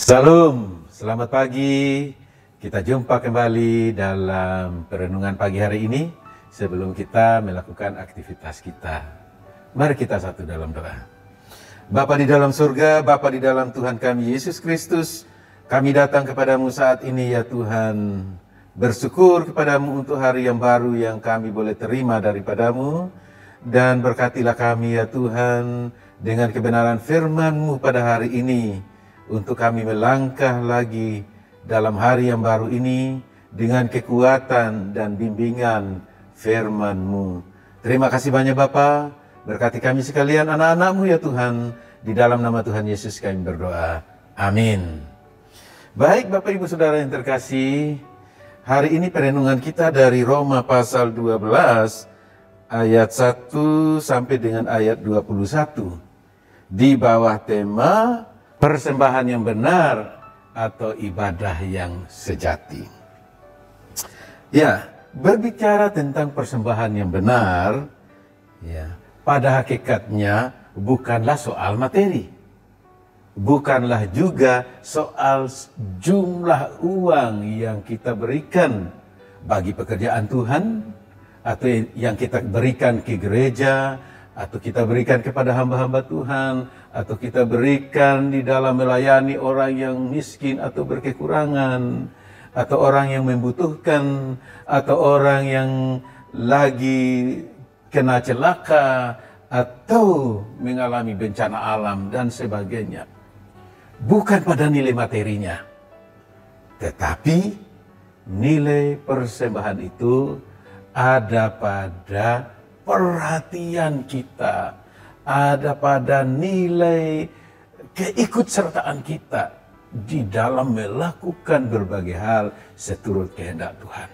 Salam, selamat pagi. Kita jumpa kembali dalam perenungan pagi hari ini. Sebelum kita melakukan aktivitas kita, mari kita satu dalam doa. Bapa di dalam surga, Bapa di dalam Tuhan kami Yesus Kristus, kami datang kepadamu saat ini ya Tuhan. Bersyukur kepadamu untuk hari yang baru yang kami boleh terima daripadamu. Dan berkatilah kami ya Tuhan dengan kebenaran firman-Mu pada hari ini. Untuk kami melangkah lagi dalam hari yang baru ini dengan kekuatan dan bimbingan firman-Mu. Terima kasih banyak Bapa, berkati kami sekalian anak-anak-Mu ya Tuhan. Di dalam nama Tuhan Yesus kami berdoa. Amin. Baik Bapak Ibu Saudara yang terkasih, hari ini perenungan kita dari Roma pasal 12 ayat 1 sampai dengan ayat 21. Di bawah tema persembahan yang benar atau ibadah yang sejati. Ya, berbicara tentang persembahan yang benar, ya, pada hakikatnya bukanlah soal materi. Bukanlah juga soal jumlah uang yang kita berikan bagi pekerjaan Tuhan, atau yang kita berikan ke gereja, atau kita berikan kepada hamba-hamba Tuhan, atau kita berikan di dalam melayani orang yang miskin atau berkekurangan, atau orang yang membutuhkan, atau orang yang lagi kena celaka, atau mengalami bencana alam dan sebagainya. Bukan pada nilai materinya, tetapi nilai persembahan itu ada pada perhatian kita, ada pada nilai keikutsertaan kita di dalam melakukan berbagai hal seturut kehendak Tuhan.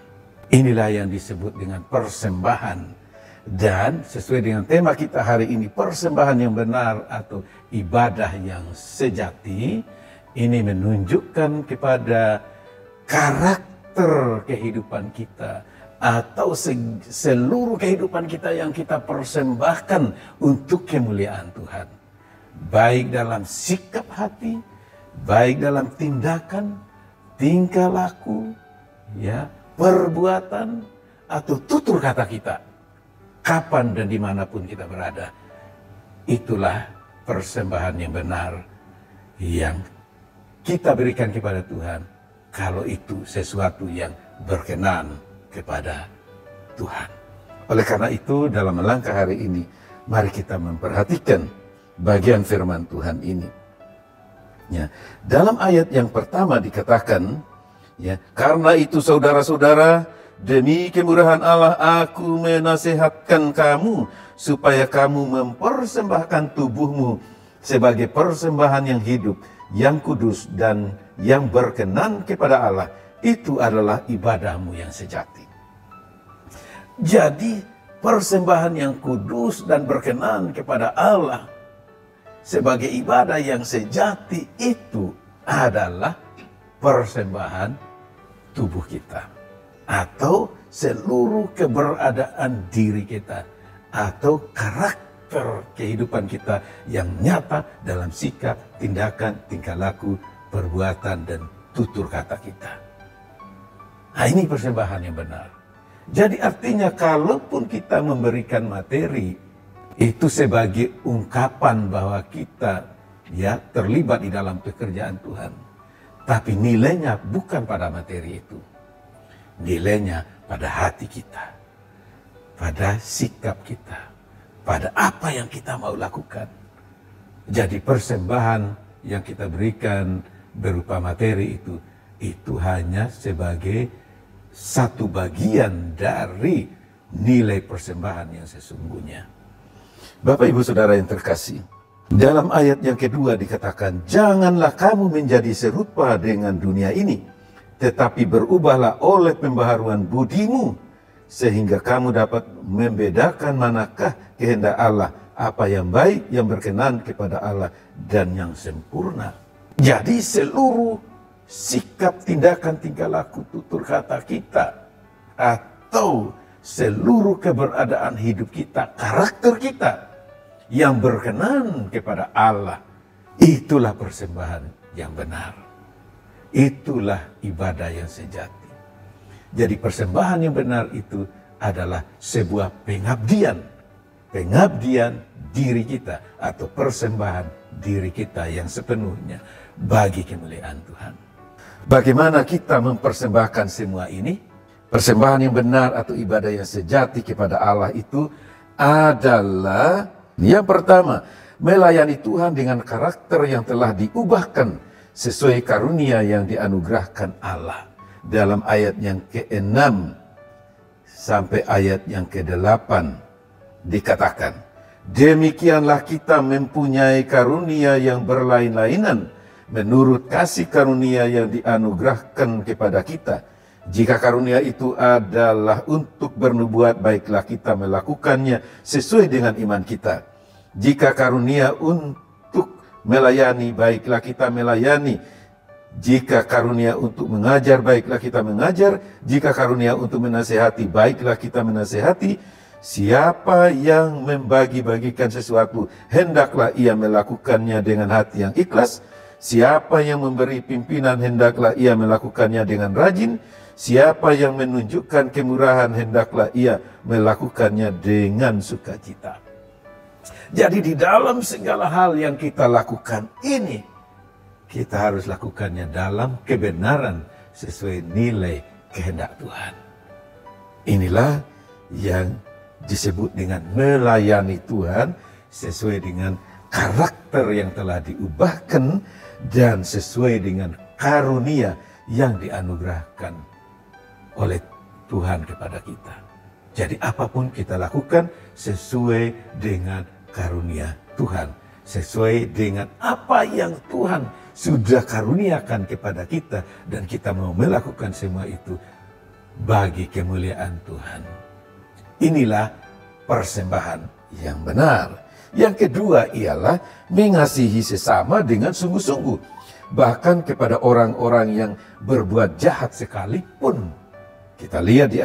Inilah yang disebut dengan persembahan. Dan sesuai dengan tema kita hari ini, persembahan yang benar atau ibadah yang sejati, ini menunjukkan kepada karakter kehidupan kita, atau seluruh kehidupan kita yang kita persembahkan untuk kemuliaan Tuhan. Baik dalam sikap hati, baik dalam tindakan, tingkah laku, ya, perbuatan, atau tutur kata kita. Kapan dan dimanapun kita berada. Itulah persembahan yang benar yang kita berikan kepada Tuhan. Kalau itu sesuatu yang berkenan kepada Tuhan. Oleh karena itu dalam melangkah hari ini, mari kita memperhatikan bagian firman Tuhan ini. Ya, dalam ayat yang pertama dikatakan, ya, karena itu saudara-saudara, demi kemurahan Allah aku menasihatkan kamu supaya kamu mempersembahkan tubuhmu sebagai persembahan yang hidup, yang kudus dan yang berkenan kepada Allah. Itu adalah ibadahmu yang sejati. Jadi persembahan yang kudus dan berkenan kepada Allah sebagai ibadah yang sejati itu adalah persembahan tubuh kita, atau seluruh keberadaan diri kita, atau karakter kehidupan kita yang nyata dalam sikap, tindakan, tingkah laku, perbuatan, dan tutur kata kita. Nah, ini persembahan yang benar. Jadi artinya kalaupun kita memberikan materi, itu sebagai ungkapan bahwa kita ya terlibat di dalam pekerjaan Tuhan. Tapi nilainya bukan pada materi itu. Nilainya pada hati kita, pada sikap kita, pada apa yang kita mau lakukan. Jadi persembahan yang kita berikan berupa materi itu hanya sebagai satu bagian dari nilai persembahan yang sesungguhnya. Bapak Ibu Saudara yang terkasih, dalam ayat yang kedua dikatakan, janganlah kamu menjadi serupa dengan dunia ini, tetapi berubahlah oleh pembaharuan budimu, sehingga kamu dapat membedakan manakah kehendak Allah, apa yang baik, yang berkenan kepada Allah, dan yang sempurna. Jadi seluruh sikap, tindakan, tingkah laku, tutur kata kita, atau seluruh keberadaan hidup kita, karakter kita yang berkenan kepada Allah, itulah persembahan yang benar. Itulah ibadah yang sejati. Jadi persembahan yang benar itu adalah sebuah pengabdian. Pengabdian diri kita atau persembahan diri kita yang sepenuhnya bagi kemuliaan Tuhan. Bagaimana kita mempersembahkan semua ini? Persembahan yang benar atau ibadah yang sejati kepada Allah itu adalah yang pertama, melayani Tuhan dengan karakter yang telah diubahkan sesuai karunia yang dianugerahkan Allah. Dalam ayat yang ke-6 sampai ayat yang ke-8 dikatakan, demikianlah kita mempunyai karunia yang berlain-lainan menurut kasih karunia yang dianugerahkan kepada kita. Jika karunia itu adalah untuk bernubuat, baiklah kita melakukannya sesuai dengan iman kita. Jika karunia untuk melayani, baiklah kita melayani. Jika karunia untuk mengajar, baiklah kita mengajar. Jika karunia untuk menasihati, baiklah kita menasihati. Siapa yang membagi-bagikan sesuatu, hendaklah ia melakukannya dengan hati yang ikhlas. Siapa yang memberi pimpinan, hendaklah ia melakukannya dengan rajin. Siapa yang menunjukkan kemurahan, hendaklah ia melakukannya dengan sukacita. Jadi di dalam segala hal yang kita lakukan ini, kita harus lakukannya dalam kebenaran sesuai nilai kehendak Tuhan. Inilah yang disebut dengan melayani Tuhan sesuai dengan karakter yang telah diubahkan dan sesuai dengan karunia yang dianugerahkan oleh Tuhan kepada kita. Jadi apapun kita lakukan sesuai dengan karunia Tuhan, sesuai dengan apa yang Tuhan sudah karuniakan kepada kita, dan kita mau melakukan semua itu bagi kemuliaan Tuhan. Inilah persembahan yang benar. Yang kedua ialah mengasihi sesama dengan sungguh-sungguh, bahkan kepada orang-orang yang berbuat jahat sekalipun. Kita lihat di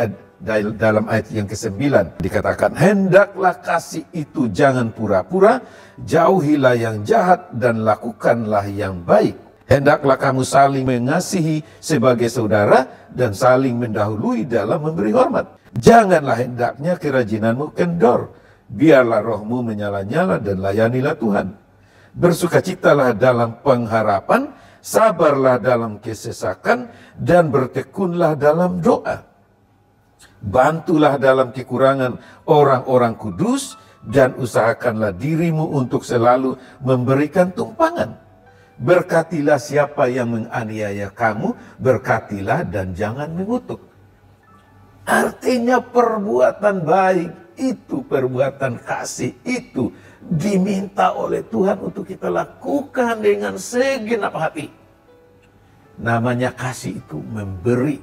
dalam ayat yang ke-9 dikatakan, hendaklah kasih itu jangan pura-pura, jauhilah yang jahat dan lakukanlah yang baik. Hendaklah kamu saling mengasihi sebagai saudara dan saling mendahului dalam memberi hormat. Janganlah hendaknya kerajinanmu kendor, biarlah rohmu menyala-nyala dan layanilah Tuhan. Bersukacitalah dalam pengharapan, sabarlah dalam kesesakan, dan bertekunlah dalam doa. Bantulah dalam kekurangan orang-orang kudus, dan usahakanlah dirimu untuk selalu memberikan tumpangan. Berkatilah siapa yang menganiaya kamu, berkatilah dan jangan mengutuk. Artinya perbuatan baik itu, perbuatan kasih itu diminta oleh Tuhan untuk kita lakukan dengan segenap hati. Namanya kasih itu memberi.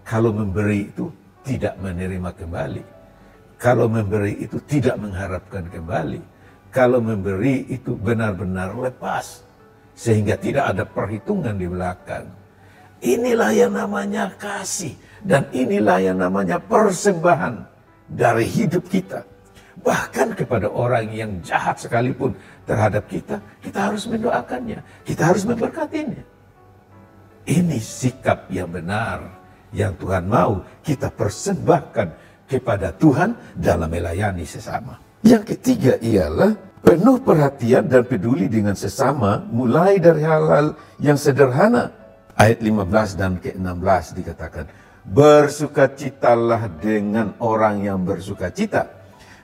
Kalau memberi itu tidak menerima kembali. Kalau memberi itu tidak mengharapkan kembali. Kalau memberi itu benar-benar lepas, sehingga tidak ada perhitungan di belakang. Inilah yang namanya kasih, dan inilah yang namanya persembahan dari hidup kita. Bahkan kepada orang yang jahat sekalipun terhadap kita, kita harus mendoakannya, kita harus memberkatinya. Ini sikap yang benar yang Tuhan mau kita persembahkan kepada Tuhan dalam melayani sesama. Yang ketiga ialah penuh perhatian dan peduli dengan sesama, mulai dari hal-hal yang sederhana. Ayat 15 dan ke-16 dikatakan, bersukacitalah dengan orang yang bersukacita,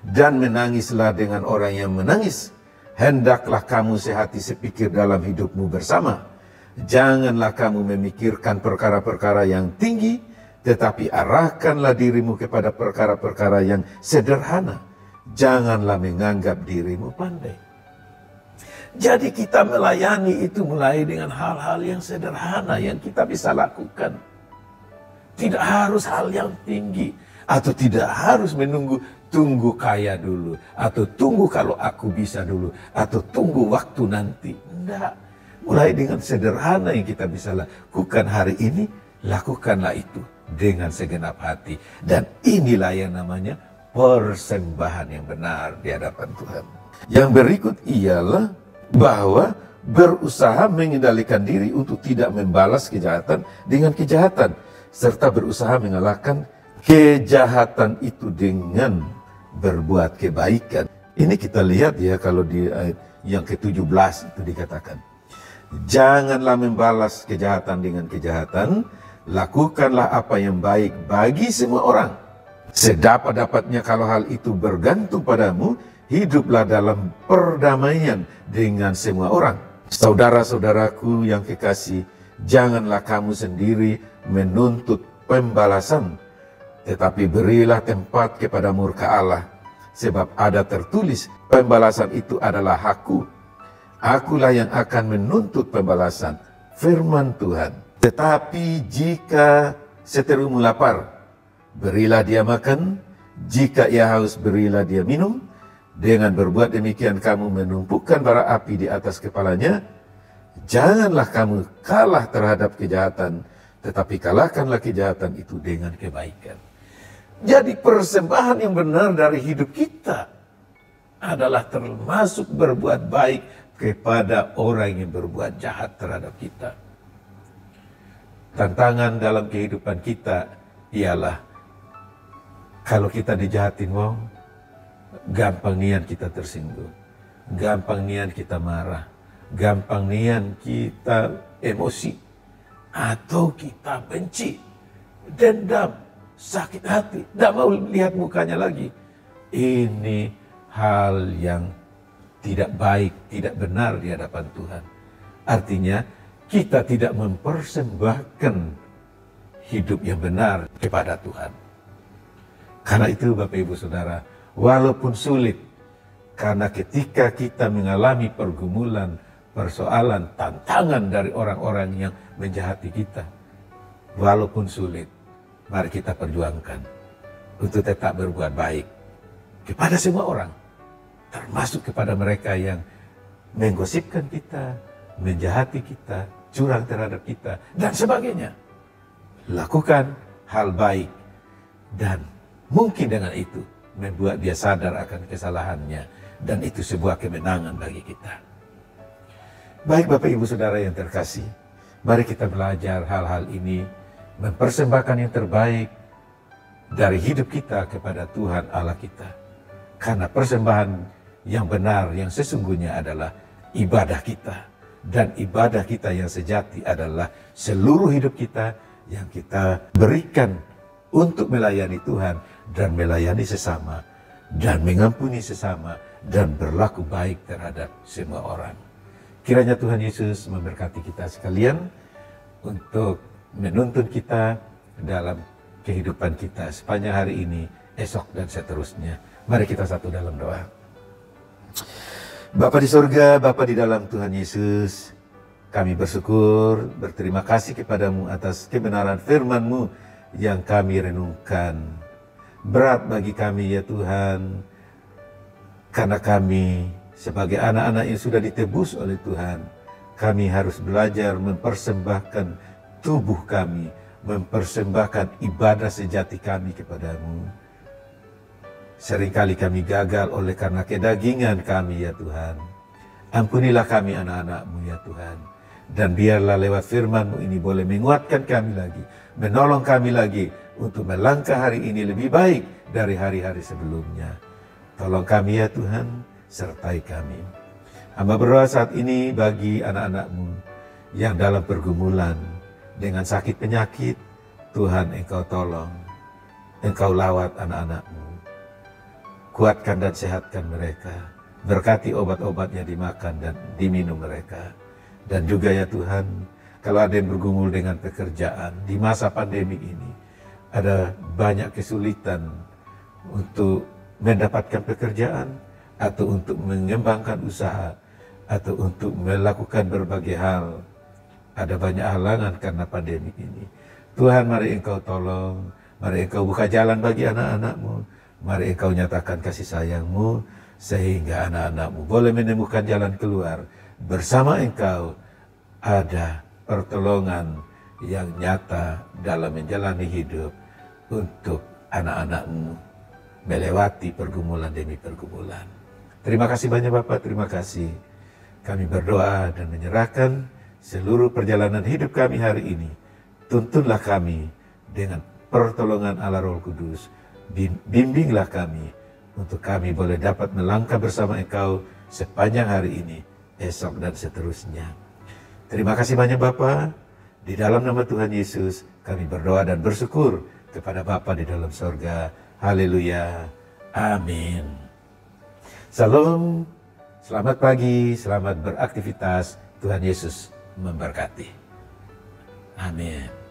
dan menangislah dengan orang yang menangis. Hendaklah kamu sehati sepikir dalam hidupmu bersama. Janganlah kamu memikirkan perkara-perkara yang tinggi, tetapi arahkanlah dirimu kepada perkara-perkara yang sederhana. Janganlah menganggap dirimu pandai. Jadi kita melayani itu mulai dengan hal-hal yang sederhana yang kita bisa lakukan. Tidak harus hal yang tinggi, atau tidak harus tunggu kaya dulu, atau tunggu kalau aku bisa dulu, atau tunggu waktu nanti. Tidak. Mulai dengan sederhana yang kita bisa lakukan hari ini, lakukanlah itu dengan segenap hati. Dan inilah yang namanya persembahan yang benar di hadapan Tuhan. Yang berikut ialah bahwa berusaha mengendalikan diri untuk tidak membalas kejahatan dengan kejahatan, serta berusaha mengalahkan kejahatan itu dengan berbuat kebaikan. Ini kita lihat ya, kalau di ayat yang ke-17 itu dikatakan, janganlah membalas kejahatan dengan kejahatan, lakukanlah apa yang baik bagi semua orang. Sedapat-dapatnya kalau hal itu bergantung padamu, hiduplah dalam perdamaian dengan semua orang. Saudara-saudaraku yang kekasih, janganlah kamu sendiri menuntut pembalasan, tetapi berilah tempat kepada murka Allah. Sebab ada tertulis, pembalasan itu adalah hakku. Akulah yang akan menuntut pembalasan, firman Tuhan. Tetapi jika seterumu lapar, berilah dia makan. Jika ia haus, berilah dia minum. Dengan berbuat demikian kamu menumpukan bara api di atas kepalanya. Janganlah kamu kalah terhadap kejahatan, tetapi kalahkanlah kejahatan itu dengan kebaikan. Jadi persembahan yang benar dari hidup kita adalah termasuk berbuat baik kepada orang yang berbuat jahat terhadap kita. Tantangan dalam kehidupan kita ialah kalau kita dijahatin wong, gampang nian kita tersinggung, gampang nian kita marah, gampang nian kita emosi, atau kita benci, dendam, sakit hati, tidak mau lihat mukanya lagi. Ini hal yang tidak baik, tidak benar di hadapan Tuhan. Artinya kita tidak mempersembahkan hidup yang benar kepada Tuhan. Karena itu Bapak Ibu Saudara, walaupun sulit, karena ketika kita mengalami pergumulan, persoalan, tantangan dari orang-orang yang menjahati kita, walaupun sulit, mari kita perjuangkan untuk tetap berbuat baik kepada semua orang, termasuk kepada mereka yang menggosipkan kita, menjahati kita, curang terhadap kita, dan sebagainya. Lakukan hal baik, dan mungkin dengan itu membuat dia sadar akan kesalahannya, dan itu sebuah kemenangan bagi kita. Baik Bapak Ibu Saudara yang terkasih, mari kita belajar hal-hal ini, mempersembahkan yang terbaik dari hidup kita kepada Tuhan Allah kita. Karena persembahan yang benar, yang sesungguhnya adalah ibadah kita. Dan ibadah kita yang sejati adalah seluruh hidup kita yang kita berikan untuk melayani Tuhan dan melayani sesama, dan mengampuni sesama, dan berlaku baik terhadap semua orang. Kiranya Tuhan Yesus memberkati kita sekalian untuk menuntun kita dalam kehidupan kita sepanjang hari ini, esok, dan seterusnya. Mari kita satu dalam doa. Bapa di surga, Bapa di dalam Tuhan Yesus, kami bersyukur, berterima kasih kepadamu atas kebenaran firman-Mu yang kami renungkan. Berat bagi kami ya Tuhan, karena kami sebagai anak-anak yang sudah ditebus oleh Tuhan, kami harus belajar mempersembahkan tubuh kami, mempersembahkan ibadah sejati kami kepadamu. Seringkali kami gagal oleh karena kedagingan kami ya Tuhan. Ampunilah kami anak-anak-Mu ya Tuhan. Dan biarlah lewat firman-Mu ini boleh menguatkan kami lagi, menolong kami lagi untuk melangkah hari ini lebih baik dari hari-hari sebelumnya. Tolong kami ya Tuhan, sertai kami. Hamba berdoa saat ini bagi anak-anak-Mu yang dalam pergumulan dengan sakit penyakit. Tuhan, Engkau tolong, Engkau lawat anak-anak-Mu. Kuatkan dan sehatkan mereka. Berkati obat-obatnya dimakan dan diminum mereka. Dan juga ya Tuhan, kalau ada yang bergumul dengan pekerjaan di masa pandemi ini, ada banyak kesulitan untuk mendapatkan pekerjaan, atau untuk mengembangkan usaha, atau untuk melakukan berbagai hal. Ada banyak halangan karena pandemi ini. Tuhan, mari Engkau tolong, mari Engkau buka jalan bagi anak-anak-Mu, mari Engkau nyatakan kasih sayang-Mu, sehingga anak-anak-Mu boleh menemukan jalan keluar. Bersama Engkau ada pertolongan yang nyata dalam menjalani hidup untuk anak-anak-Mu melewati pergumulan demi pergumulan. Terima kasih banyak Bapak, terima kasih. kami berdoa dan menyerahkan seluruh perjalanan hidup kami hari ini. Tuntunlah kami dengan pertolongan Allah Roh Kudus. Bimbinglah kami untuk kami boleh dapat melangkah bersama Engkau sepanjang hari ini, esok dan seterusnya. Terima kasih banyak Bapa. Di dalam nama Tuhan Yesus kami berdoa dan bersyukur kepada Bapa di dalam sorga. Haleluya. Amin. Salam. Selamat pagi, selamat beraktivitas. Tuhan Yesus memberkati. Amin.